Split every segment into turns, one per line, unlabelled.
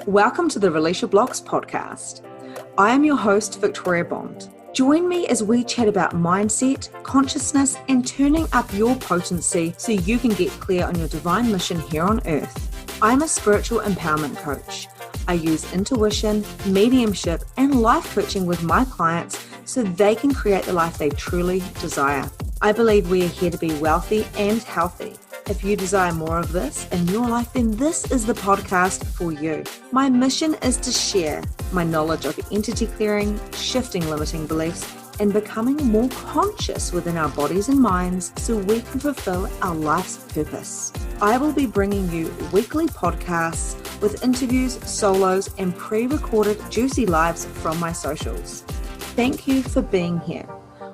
Welcome to the Release Your Blocks podcast. I am your host, Victoria Bond. Join me as we chat about mindset, consciousness, and turning up your potency so you can get clear on your divine mission here on earth. I'm a spiritual empowerment coach. I use intuition, mediumship, and life coaching with my clients so they can create the life they truly desire. I believe we are here to be wealthy and healthy. If you desire more of this in your life, then this is the podcast for you. My mission is to share my knowledge of entity clearing, shifting limiting beliefs, and becoming more conscious within our bodies and minds so we can fulfill our life's purpose. I will be bringing you weekly podcasts with interviews, solos, and pre-recorded juicy lives from my socials. Thank you for being here.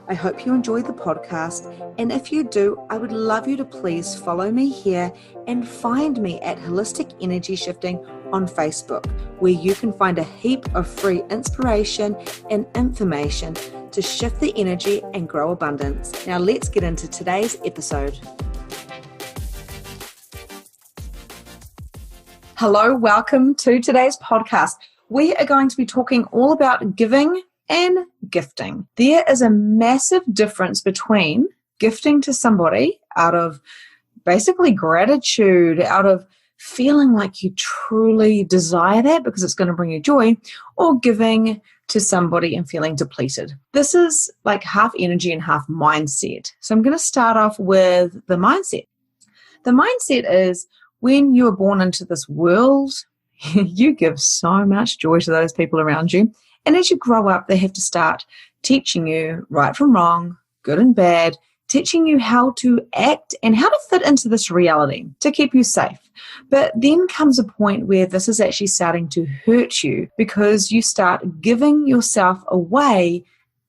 I hope you enjoy the podcast, and if you do, I would love you to please follow me here and find me at Holistic Energy Shifting on Facebook, where you can find a heap of free inspiration and information to shift the energy and grow abundance. Now let's get into today's episode. Hello, welcome to today's podcast. We are going to be talking all about giving and gifting. There is a massive difference between gifting to somebody out of basically gratitude, out of feeling like you truly desire that because it's going to bring you joy, or giving to somebody and feeling depleted. This is like half energy and half mindset. So I'm going to start off with the mindset. The mindset is when you are born into this world, you give so much joy to those people around you. And as you grow up, they have to start teaching you right from wrong, good and bad, teaching you how to act and how to fit into this reality to keep you safe. But then comes a point where this is actually starting to hurt you because you start giving yourself away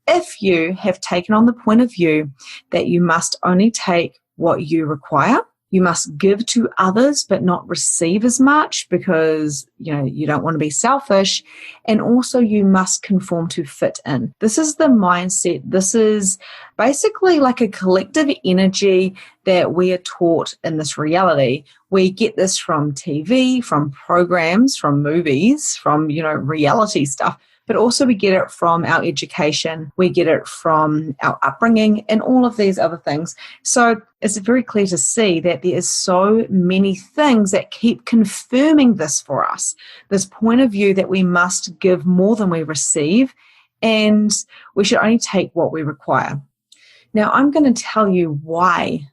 if you have taken on the point of view that you must only take what you require. You must give to others but not receive as much because you don't want to be selfish, and also you must conform to fit in. This is the mindset. This is basically like a collective energy that we are taught in this reality. We get this from TV, from programs, from movies, from reality stuff. But also we get it from our education, we get it from our upbringing and all of these other things. So it's very clear to see that there is so many things that keep confirming this for us, this point of view that we must give more than we receive and we should only take what we require. Now I'm going to tell you why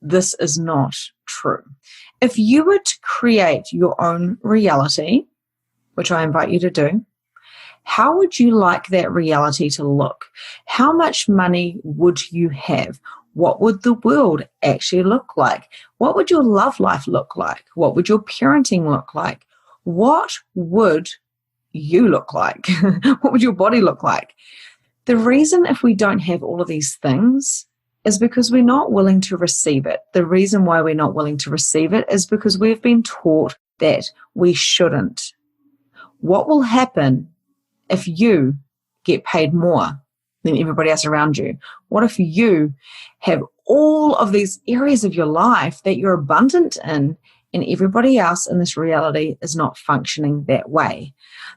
this is not true. If you were to create your own reality, which I invite you to do, how would you like that reality to look? How much money would you have? What would the world actually look like? What would your love life look like? What would your parenting look like? What would you look like? What would your body look like? The reason if we don't have all of these things is because we're not willing to receive it. The reason why we're not willing to receive it is because we've been taught that we shouldn't. What will happen if you get paid more than everybody else around you? What if you have all of these areas of your life that you're abundant in and everybody else in this reality is not functioning that way?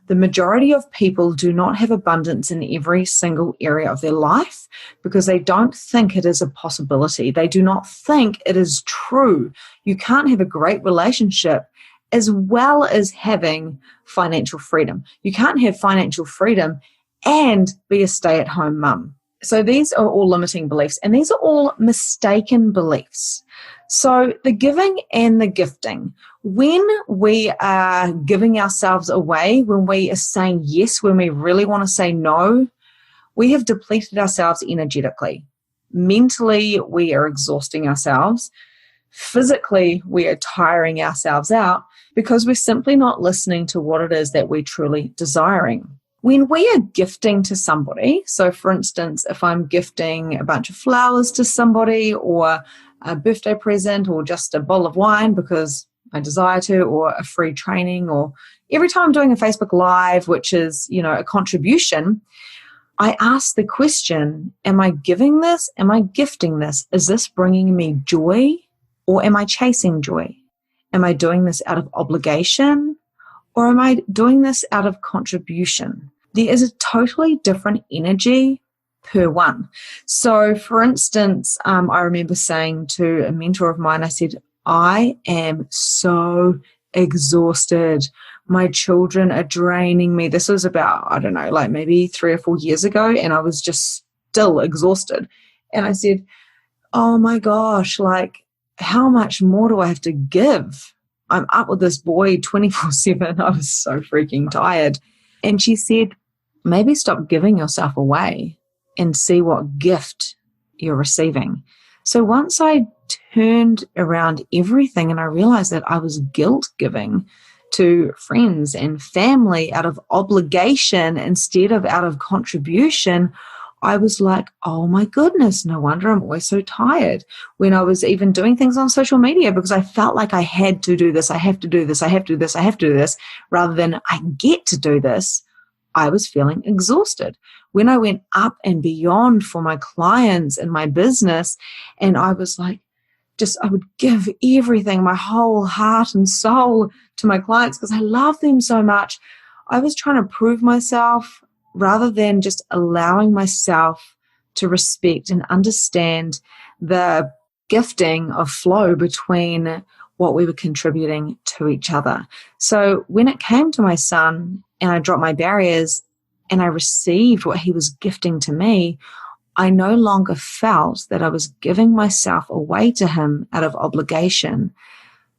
The majority of people do not have abundance in every single area of their life because they don't think it is a possibility. They do not think it is true. You can't have a great relationship as well as having financial freedom. You can't have financial freedom and be a stay-at-home mum. So these are all limiting beliefs, and these are all mistaken beliefs. So the giving and the gifting, when we are giving ourselves away, when we are saying yes, when we really want to say no, we have depleted ourselves energetically. Mentally, we are exhausting ourselves. Physically, we are tiring ourselves out because we're simply not listening to what it is that we're truly desiring. When we are gifting to somebody, so for instance, if I'm gifting a bunch of flowers to somebody or a birthday present or just a bottle of wine because I desire to, or a free training, or every time I'm doing a Facebook Live, which is, a contribution, I ask the question, am I giving this? Am I gifting this? Is this bringing me joy? Or am I chasing joy? Am I doing this out of obligation or am I doing this out of contribution? There is a totally different energy per one. So for instance, I remember saying to a mentor of mine, I said, I am so exhausted. My children are draining me. This was about, I don't know, like maybe 3 or 4 years ago, and I was just still exhausted. And I said, oh my gosh, like, how much more do I have to give? I'm up with this boy 24/7. I was so freaking tired. And she said, maybe stop giving yourself away and see what gift you're receiving. So once I turned around everything and I realized that I was guilt giving to friends and family out of obligation instead of out of contribution, I was like, oh my goodness, no wonder I'm always so tired. When I was even doing things on social media, because I felt like I had to do this, I have to do this, I have to do this, I have to do this, rather than I get to do this, I was feeling exhausted. When I went up and beyond for my clients and my business, and I was like, I would give everything, my whole heart and soul to my clients because I love them so much. I was trying to prove myself rather than just allowing myself to respect and understand the gifting of flow between what we were contributing to each other. So when it came to my son and I dropped my barriers and I received what he was gifting to me, I no longer felt that I was giving myself away to him out of obligation,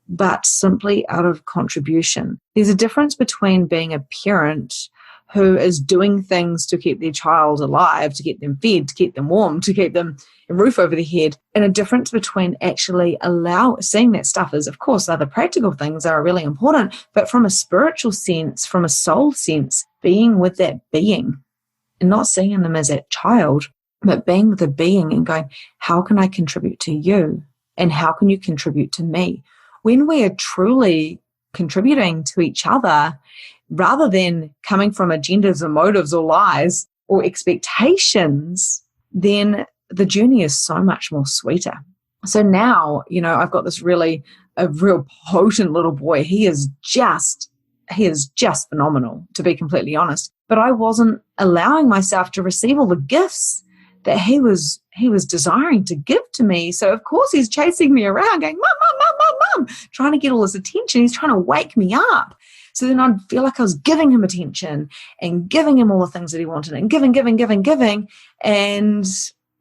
but simply out of contribution. There's a difference between being a parent who is doing things to keep their child alive, to keep them fed, to keep them warm, to keep them a roof over their head, and a difference between actually seeing that stuff as, of course, other practical things are really important, but from a spiritual sense, from a soul sense, being with that being and not seeing them as a child, but being with a being and going, how can I contribute to you? And how can you contribute to me? When we are truly contributing to each other, rather than coming from agendas or motives or lies or expectations, then the journey is so much more sweeter. So now, I've got a real potent little boy. He is just phenomenal, to be completely honest. But I wasn't allowing myself to receive all the gifts that he was desiring to give to me. So of course he's chasing me around going, mom, mom, mom, mom, mom, trying to get all his attention. He's trying to wake me up. So then I'd feel like I was giving him attention and giving him all the things that he wanted and giving. And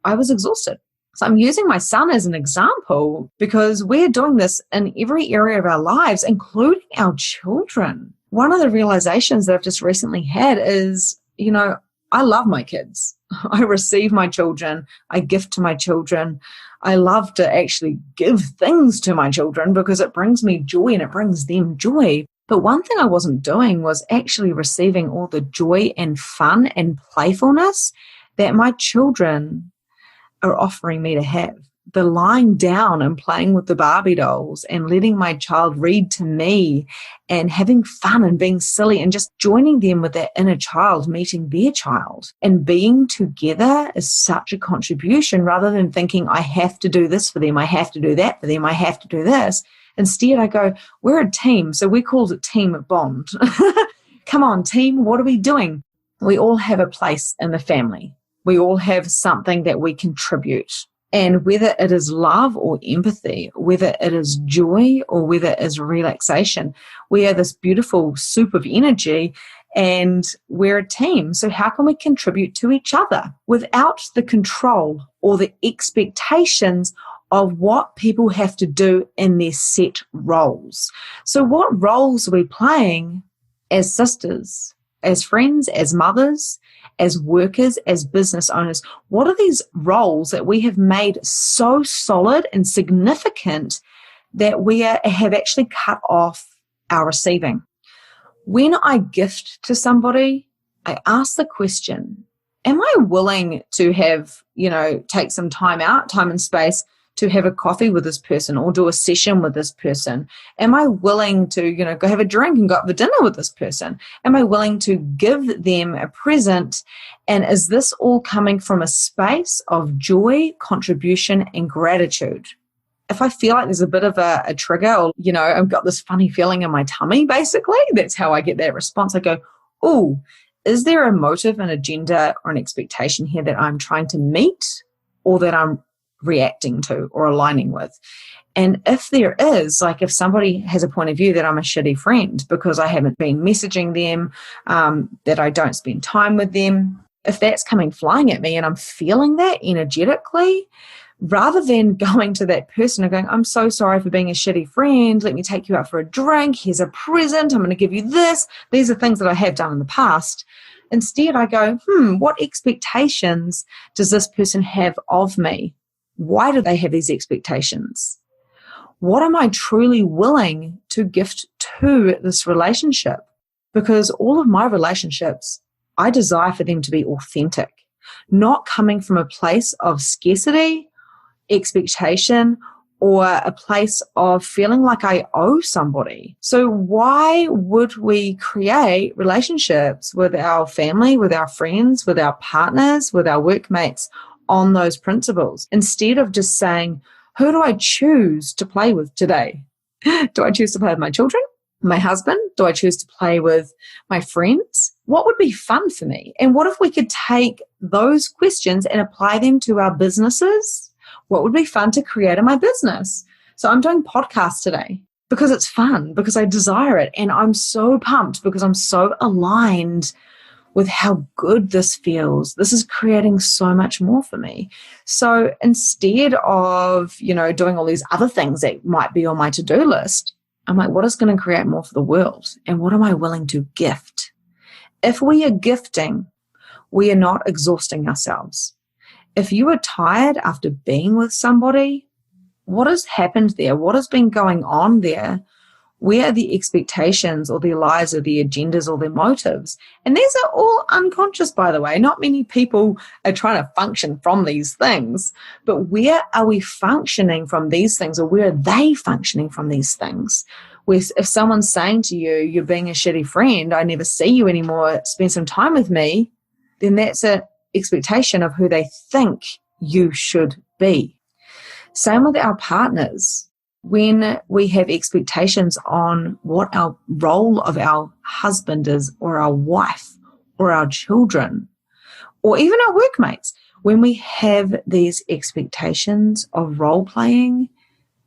I was exhausted. So I'm using my son as an example because we're doing this in every area of our lives, including our children. One of the realizations that I've just recently had is, I love my kids. I receive my children. I gift to my children. I love to actually give things to my children because it brings me joy and it brings them joy. But one thing I wasn't doing was actually receiving all the joy and fun and playfulness that my children are offering me to have. The lying down and playing with the Barbie dolls and letting my child read to me and having fun and being silly and just joining them with that inner child, meeting their child. And being together is such a contribution rather than thinking I have to do this for them, I have to do that for them, I have to do this. Instead, I go, we're a team. So we called it Team Bond. Come on, team, what are we doing? We all have a place in the family. We all have something that we contribute. And whether it is love or empathy, whether it is joy or whether it is relaxation, we are this beautiful soup of energy and we're a team. So how can we contribute to each other without the control or the expectations of what people have to do in their set roles? So what roles are we playing as sisters, as friends, as mothers, as workers, as business owners? What are these roles that we have made so solid and significant that we have actually cut off our receiving? When I gift to somebody, I ask the question, am I willing to have, take some time and space to have a coffee with this person or do a session with this person? Am I willing to, go have a drink and go out for dinner with this person? Am I willing to give them a present? And is this all coming from a space of joy, contribution, and gratitude? if I feel like there's a bit of a trigger, or, I've got this funny feeling in my tummy, basically, that's how I get that response. I go, oh, is there a motive, an agenda, or an expectation here that I'm trying to meet or that I'm reacting to or aligning with? And if there is, like if somebody has a point of view that I'm a shitty friend because I haven't been messaging them, that I don't spend time with them, if that's coming flying at me and I'm feeling that energetically, rather than going to that person and going, I'm so sorry for being a shitty friend, let me take you out for a drink, here's a present, I'm going to give you this. These are things that I have done in the past. Instead, I go, what expectations does this person have of me? Why do they have these expectations? What am I truly willing to gift to this relationship? Because all of my relationships, I desire for them to be authentic, not coming from a place of scarcity, expectation, or a place of feeling like I owe somebody. So why would we create relationships with our family, with our friends, with our partners, with our workmates on those principles, instead of just saying, who do I choose to play with today? Do I choose to play with my children, my husband? Do I choose to play with my friends? What would be fun for me? And what if we could take those questions and apply them to our businesses? What would be fun to create in my business? So I'm doing podcasts today because it's fun, because I desire it. And I'm so pumped because I'm so aligned with how good this feels. This is creating so much more for me. So instead of, doing all these other things that might be on my to-do list, I'm like, what is going to create more for the world? And what am I willing to gift? If we are gifting, we are not exhausting ourselves. If you are tired after being with somebody, what has happened there? What has been going on there? Where are the expectations or the lies or the agendas or the motives? And these are all unconscious, by the way. Not many people are trying to function from these things. But where are we functioning from these things, or where are they functioning from these things? Where if someone's saying to you, you're being a shitty friend, I never see you anymore, spend some time with me, then that's an expectation of who they think you should be. Same with our partners. When we have expectations on what our role of our husband is, or our wife, or our children, or even our workmates, when we have these expectations of role playing,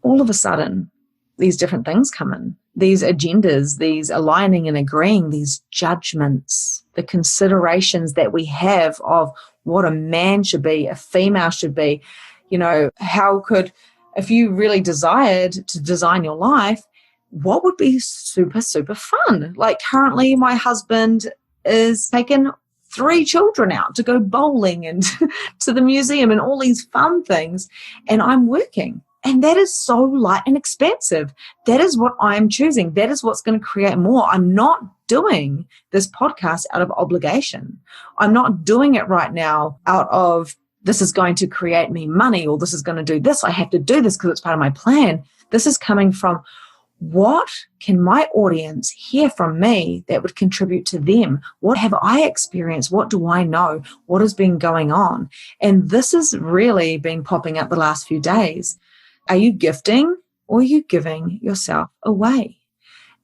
all of a sudden, these different things come in. These agendas, these aligning and agreeing, these judgments, the considerations that we have of what a man should be, a female should be. If you really desired to design your life, what would be super, super fun? Like currently my husband is taking 3 children out to go bowling and to the museum and all these fun things. And I'm working. And that is so light and expansive. That is what I'm choosing. That is what's going to create more. I'm not doing this podcast out of obligation. I'm not doing it right now out of this is going to create me money, or this is going to do this. I have to do this because it's part of my plan. This is coming from, what can my audience hear from me that would contribute to them? What have I experienced? What do I know? What has been going on? And this has really been popping up the last few days. Are you gifting, or are you giving yourself away?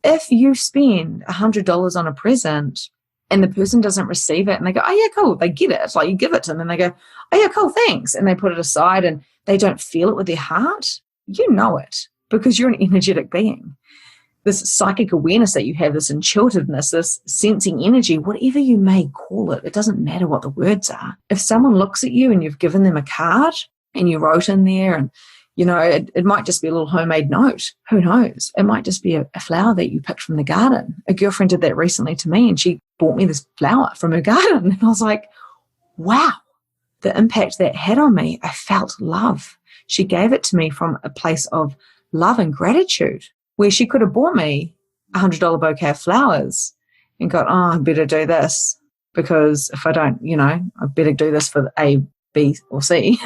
If you spend $100 on a present and the person doesn't receive it and they go, oh yeah, cool, they get it. It's like you give it to them and they go, oh yeah, cool, thanks. And they put it aside and they don't feel it with their heart. You know it because you're an energetic being. This psychic awareness that you have, this intuitiveness, this sensing energy, whatever you may call it, it doesn't matter what the words are. If someone looks at you and you've given them a card and you wrote in there, and it might just be a little homemade note. Who knows? It might just be a flower that you picked from the garden. A girlfriend did that recently to me, and she bought me this flower from her garden. And I was like, wow, the impact that had on me. I felt love. She gave it to me from a place of love and gratitude, where she could have bought me a $100 bouquet of flowers and got, I better do this, because if I don't, I better do this for A, B, or C,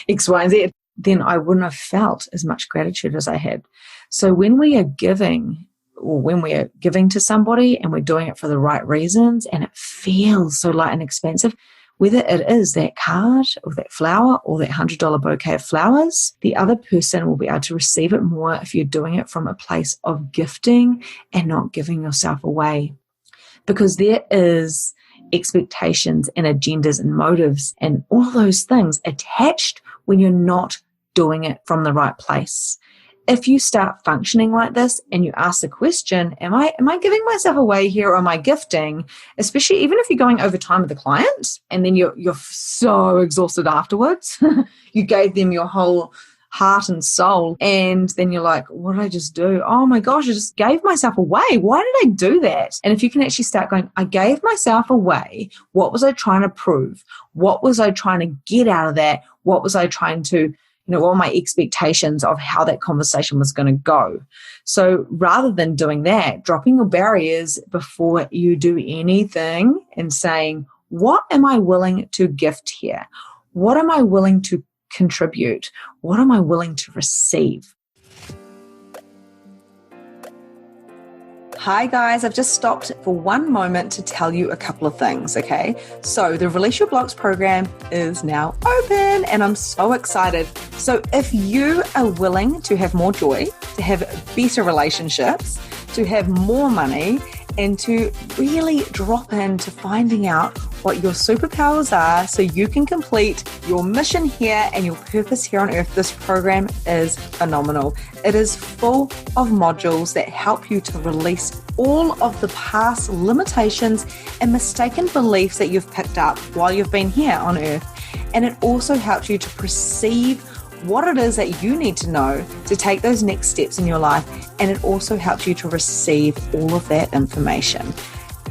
X, Y, and Z. Then I wouldn't have felt as much gratitude as I had. So when we are giving, or when we are giving to somebody and we're doing it for the right reasons and it feels so light and expansive, Whether it is that card or that flower or that $100 bouquet of flowers, the other person will be able to receive it more if you're doing it from a place of gifting and not giving yourself away. Because there is expectations and agendas and motives and all those things attached when you're not doing it from the right place. If you start functioning like this and you ask the question, am I giving myself away here or am I gifting? Especially even if you're going over time with a client and then you're so exhausted afterwards, you gave them your whole heart and soul, and then you're like, what did I just do? Oh my gosh, I just gave myself away. Why did I do that? And if you can actually start going, I gave myself away. What was I trying to prove? What was I trying to get out of that? What was I trying to, what were my expectations of how that conversation was going to go? So rather than doing that, dropping your barriers before you do anything and saying, what am I willing to gift here? What am I willing to contribute? What am I willing to receive? Hi guys, I've just stopped for one moment to tell you a couple of things, okay? So the Release Your Blocks program is now open and I'm so excited. So if you are willing to have more joy, to have better relationships, to have more money, and to really drop into finding out what your superpowers are so you can complete your mission here and your purpose here on earth, this program is phenomenal. It is full of modules that help you to release all of the past limitations and mistaken beliefs that you've picked up while you've been here on earth. And it also helps you to perceive what it is that you need to know to take those next steps in your life. And it also helps you to receive all of that information.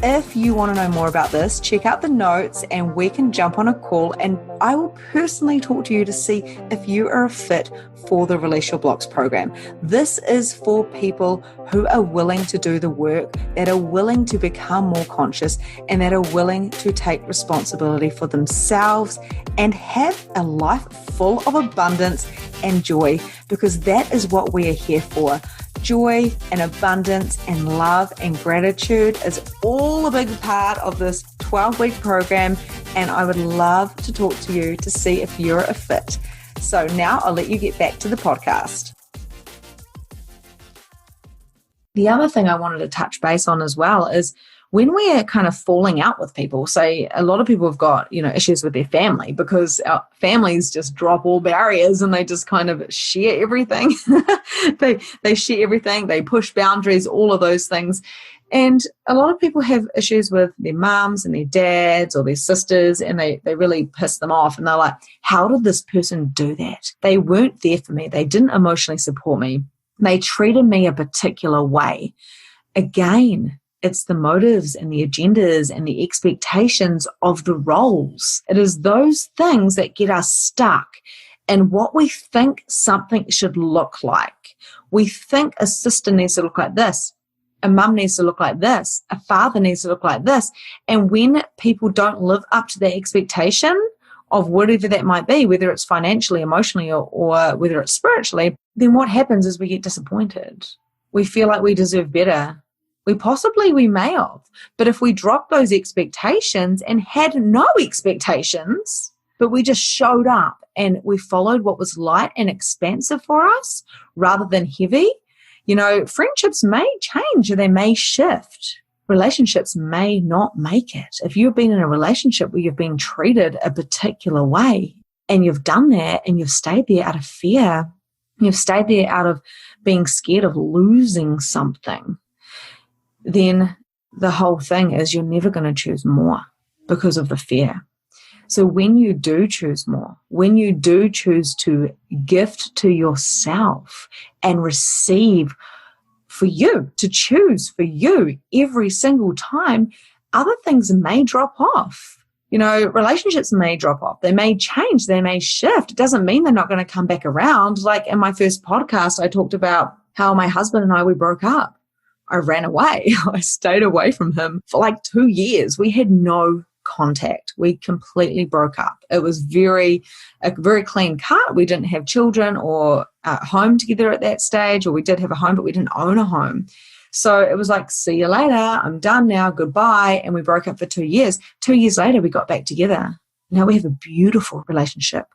If you want to know more about this, check out the notes and we can jump on a call and I will personally talk to you to see if you are a fit for the Release Your Blocks program. This is for people who are willing to do the work, that are willing to become more conscious and that are willing to take responsibility for themselves and have a life full of abundance and joy, because that is what we are here for. Joy and abundance and love and gratitude is all a big part of this 12-week program, and I would love to talk to you to see if you're a fit. So now I'll let you get back to the podcast. The other thing I wanted to touch base on as well is when we're kind of falling out with people, say a lot of people have got, issues with their family because our families just drop all barriers and they just kind of share everything. They share everything, they push boundaries, all of those things. And a lot of people have issues with their mums and their dads or their sisters, and they really piss them off. And they're like, how did this person do that? They weren't there for me. They didn't emotionally support me. They treated me a particular way. Again, it's the motives and the agendas and the expectations of the roles. It is those things that get us stuck in what we think something should look like. We think a sister needs to look like this. A mum needs to look like this. A father needs to look like this. And when people don't live up to their expectation of whatever that might be, whether it's financially, emotionally, or whether it's spiritually, then what happens is we get disappointed. We feel like we deserve better. We may have. But if we dropped those expectations and had no expectations, but we just showed up and we followed what was light and expansive for us rather than heavy, friendships may change or they may shift. Relationships may not make it. If you've been in a relationship where you've been treated a particular way and you've done that and you've stayed there out of fear, you've stayed there out of being scared of losing something, then the whole thing is you're never going to choose more because of the fear. So when you do choose more, when you do choose to gift to yourself and receive for you, to choose for you every single time, other things may drop off. Relationships may drop off. They may change. They may shift. It doesn't mean they're not going to come back around. Like in my first podcast, I talked about how my husband and we broke up. I ran away. I stayed away from him for like 2 years. We had no contact. We completely broke up. It was a very clean cut. We didn't have children or a home together at that stage, or we did have a home, but we didn't own a home. So it was like, see you later. I'm done now. Goodbye. And we broke up for 2 years. 2 years later, we got back together. Now we have a beautiful relationship.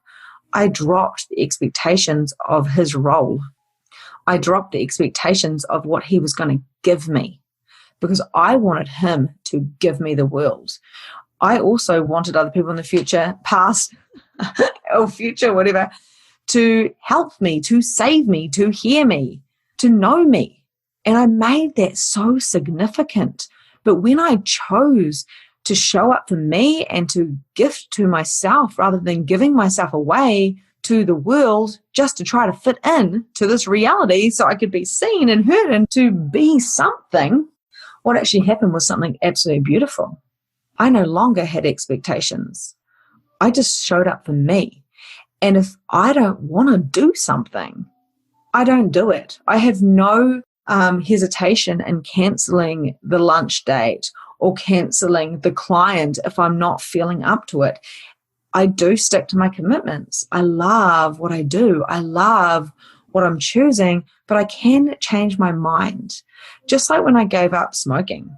I dropped the expectations of his role. I dropped the expectations of what he was going to give me because I wanted him to give me the world. I also wanted other people in the future, past or future, whatever, to help me, to save me, to hear me, to know me. And I made that so significant. But when I chose to show up for me and to gift to myself rather than giving myself away to the world just to try to fit in to this reality so I could be seen and heard and to be something, what actually happened was something absolutely beautiful. I no longer had expectations. I just showed up for me. And if I don't want to do something, I don't do it. I have no hesitation in cancelling the lunch date or cancelling the client if I'm not feeling up to it. I do stick to my commitments. I love what I do. I love what I'm choosing, but I can change my mind. Just like when I gave up smoking,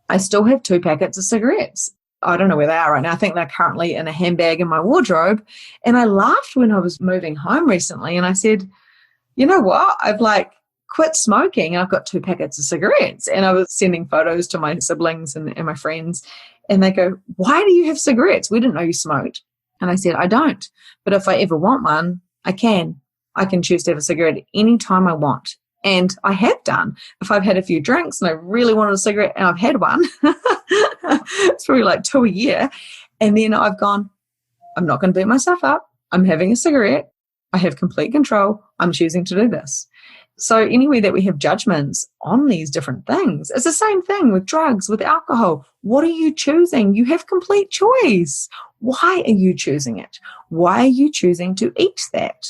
I still have 2 packets of cigarettes. I don't know where they are right now. I think they're currently in a handbag in my wardrobe. And I laughed when I was moving home recently and I said, you know what? I've quit smoking. I've got 2 packets of cigarettes. And I was sending photos to my siblings and my friends. And they go, why do you have cigarettes? We didn't know you smoked. And I said, I don't. But if I ever want one, I can. I can choose to have a cigarette anytime I want. And I have done. If I've had a few drinks and I really wanted a cigarette and I've had one, it's probably 2 a year. And then I've gone, I'm not going to beat myself up. I'm having a cigarette. I have complete control. I'm choosing to do this. So anyway that we have judgments on these different things, it's the same thing with drugs, with alcohol. What are you choosing? You have complete choice. Why are you choosing it? Why are you choosing to eat that?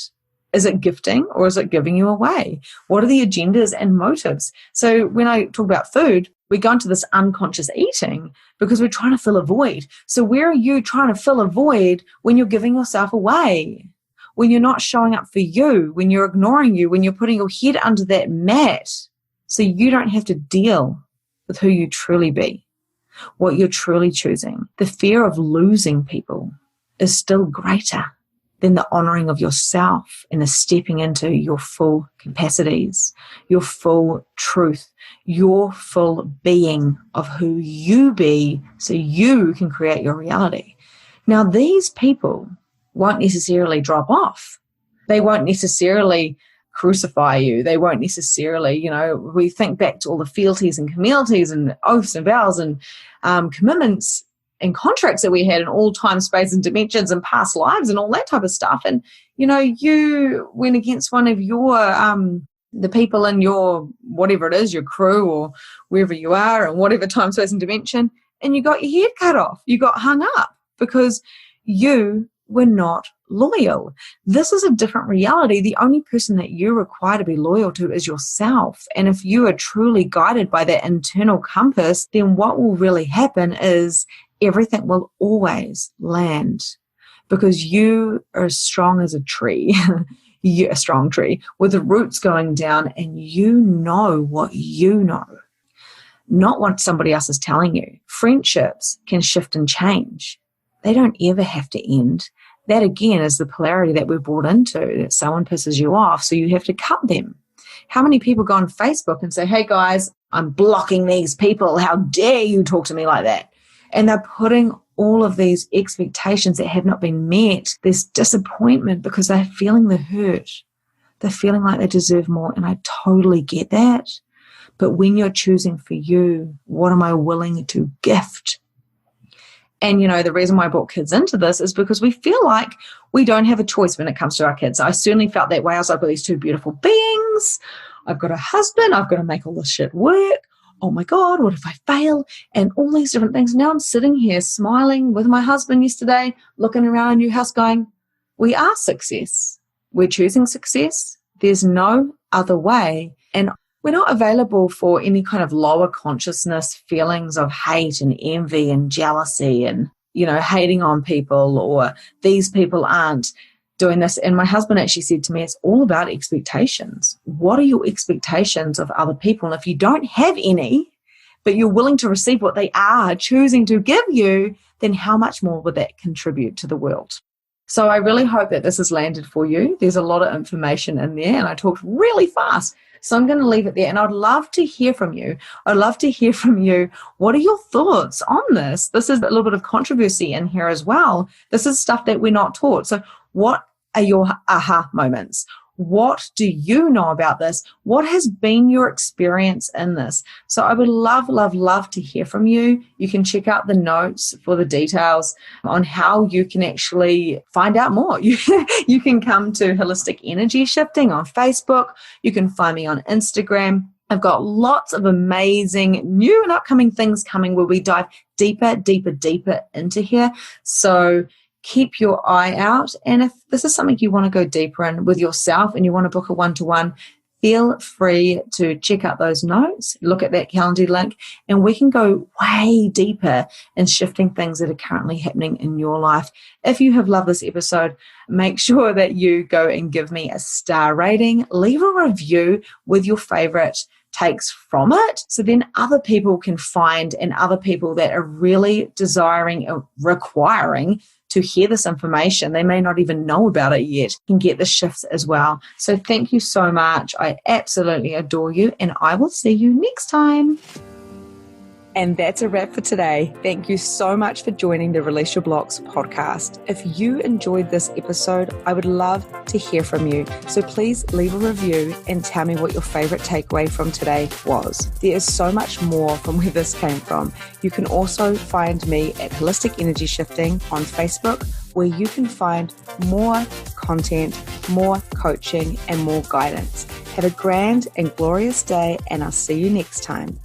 Is it gifting or is it giving you away? What are the agendas and motives? So when I talk about food, we go into this unconscious eating because we're trying to fill a void. So where are you trying to fill a void when you're giving yourself away? When you're not showing up for you, when you're ignoring you, when you're putting your head under that mat so you don't have to deal with who you truly be, what you're truly choosing. The fear of losing people is still greater than the honoring of yourself and the stepping into your full capacities, your full truth, your full being of who you be so you can create your reality. Now, these people won't necessarily drop off. They won't necessarily crucify you. They won't necessarily, we think back to all the fealties and communities and oaths and vows and commitments and contracts that we had in all time, space and dimensions and past lives and all that type of stuff. And, you went against one of your, the people in your, whatever it is, your crew or wherever you are and whatever time, space and dimension, and you got your head cut off. You got hung up because you were not loyal. This is a different reality. The only person that you require to be loyal to is yourself. And if you are truly guided by that internal compass, then what will really happen is everything will always land because you are as strong as a tree. You're a strong tree with the roots going down and you know what you know, not what somebody else is telling you. Friendships can shift and change. They don't ever have to end. That again is the polarity that we're brought into, that someone pisses you off, so you have to cut them. How many people go on Facebook and say, hey guys, I'm blocking these people. How dare you talk to me like that? And they're putting all of these expectations that have not been met, this disappointment because they're feeling the hurt. They're feeling like they deserve more. And I totally get that. But when you're choosing for you, what am I willing to gift? And, the reason why I brought kids into this is because we feel like we don't have a choice when it comes to our kids. I certainly felt that way. I was like, I've got these 2 beautiful beings. I've got a husband. I've got to make all this shit work. Oh my God, what if I fail? And all these different things. Now I'm sitting here smiling with my husband yesterday, looking around our new house going, we are success. We're choosing success. There's no other way. And we're not available for any kind of lower consciousness feelings of hate and envy and jealousy and, hating on people or these people aren't doing this. And my husband actually said to me, it's all about expectations. What are your expectations of other people? And if you don't have any, but you're willing to receive what they are choosing to give you, then how much more would that contribute to the world? So I really hope that this has landed for you. There's a lot of information in there, and I talked really fast. So I'm going to leave it there, and I'd love to hear from you. I'd love to hear from you. What are your thoughts on this? This is a little bit of controversy in here as well. This is stuff that we're not taught. So what are your aha moments? What do you know about this? What has been your experience in this? So I would love, love, love to hear from you. You can check out the notes for the details on how you can actually find out more. You can come to Holistic Energy Shifting on Facebook. You can find me on Instagram. I've got lots of amazing new and upcoming things coming where we dive deeper, deeper, deeper into here. So keep your eye out. And if this is something you want to go deeper in with yourself and you want to book a one-to-one, feel free to check out those notes, look at that calendar link, and we can go way deeper in shifting things that are currently happening in your life. If you have loved this episode, make sure that you go and give me a star rating, leave a review with your favorite takes from it, so then other people can find, and other people that are really desiring or requiring to hear this information, they may not even know about it yet, can get the shifts as well. So thank you so much. I absolutely adore you, and I will see you next time. And that's a wrap for today. Thank you so much for joining the Release Your Blocks podcast. If you enjoyed this episode, I would love to hear from you. So please leave a review and tell me what your favorite takeaway from today was. There is so much more from where this came from. You can also find me at Holistic Energy Shifting on Facebook, where you can find more content, more coaching, and more guidance. Have a grand and glorious day, and I'll see you next time.